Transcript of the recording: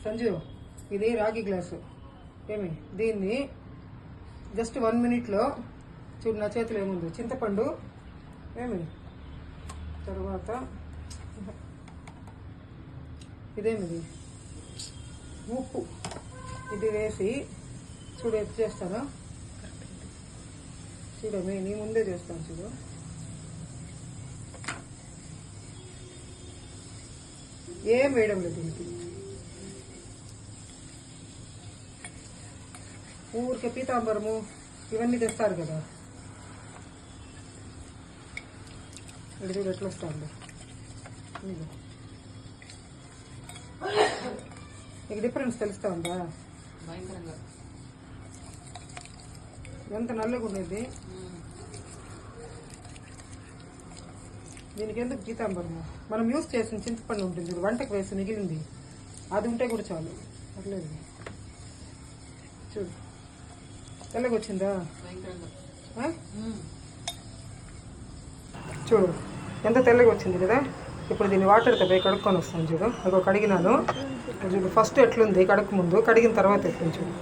సంజు ఇది రాగి గ్లాసు ఏమి దీన్ని జస్ట్ 1 మినిట్లో చూడు నా చేతిలో ఏముంది చింతపండు ఏమి తర్వాత ఇదేమిది ఉప్పు ఇది వేసి చూడు ఎత్తు చేస్తాను చూడమే నీ ముందే చేస్తాను చూడు ఏం వేయడం లేదు దీనికి ఊరికే పీతాంబరము ఇవన్నీ తెస్తారు కదా ఇక్కడ చూడు ఎట్లా వస్తుంది నీకు డిఫరెన్స్ తెలుస్తా ఉందా భయంకరంగా ఎంత నల్లగా ఉండేది దీనికి ఎందుకు పీతాంబరము మనం యూజ్ చేసిన చింతపండు ఉంటుంది చూడు వంటకు వేసి మిగిలింది అది ఉంటే కూడా చాలు పర్లేదు చూడు తెల్లగా వచ్చిందా చూడు ఎంత తెల్లగా వచ్చింది కదా ఇప్పుడు దీన్ని వాటర్తో పోయి కడుక్కొని వస్తాను చూడు ఒక కడిగినాను చూడు ఫస్ట్ ఎట్లుంది కడుక్కు ముందు కడిగిన తర్వాత ఎట్లుంది చూడు